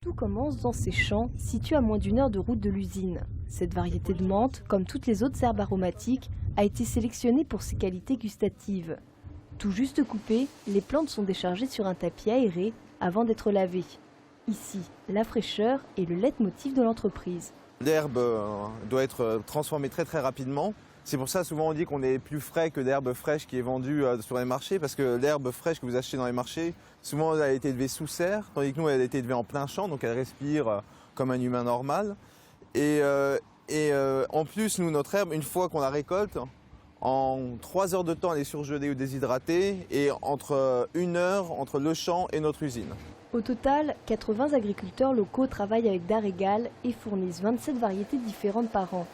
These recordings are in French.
Tout commence dans ces champs, situés à moins d'une heure de route de l'usine. Cette variété de menthe, comme toutes les autres herbes aromatiques, a été sélectionnée pour ses qualités gustatives. Tout juste coupées, les plantes sont déchargées sur un tapis aéré avant d'être lavées. Ici, la fraîcheur est le leitmotiv de l'entreprise. L'herbe doit être transformée très très rapidement. C'est pour ça souvent on dit qu'on est plus frais que l'herbe fraîche qui est vendue sur les marchés, parce que l'herbe fraîche que vous achetez dans les marchés, souvent elle a été élevée sous serre, tandis que nous elle a été élevée en plein champ, donc elle respire comme un humain normal. En plus, nous, notre herbe, une fois qu'on la récolte, en 3 heures de temps elle est surgelée ou déshydratée, et entre 1 heure entre le champ et notre usine. Au total, 80 agriculteurs locaux travaillent avec d'Arégal et fournissent 27 variétés différentes par an.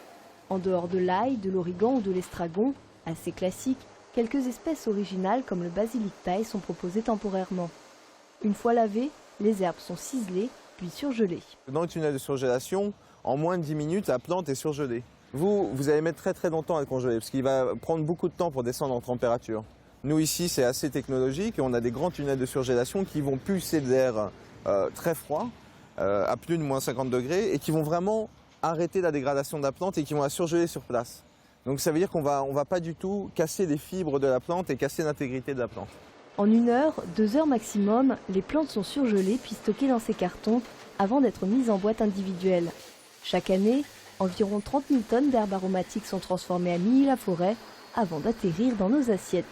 En dehors de l'ail, de l'origan ou de l'estragon, assez classiques, quelques espèces originales comme le basilic thaï sont proposées temporairement. Une fois lavées, les herbes sont ciselées puis surgelées. Dans le tunnel de surgélation, en moins de 10 minutes, la plante est surgelée. Vous allez mettre très très longtemps à le congeler, parce qu'il va prendre beaucoup de temps pour descendre en température. Nous ici, c'est assez technologique et on a des grands tunnels de surgélation qui vont pulser de l'air très froid, à plus de moins 50 degrés, et qui vont vraiment arrêter la dégradation de la plante et qui vont la surgeler sur place. Donc ça veut dire qu'on va pas du tout casser les fibres de la plante et casser l'intégrité de la plante. En 1 heure, 2 heures maximum, les plantes sont surgelées puis stockées dans ces cartons avant d'être mises en boîte individuelle. Chaque année, environ 30 000 tonnes d'herbes aromatiques sont transformées à Milly-la-Forêt avant d'atterrir dans nos assiettes.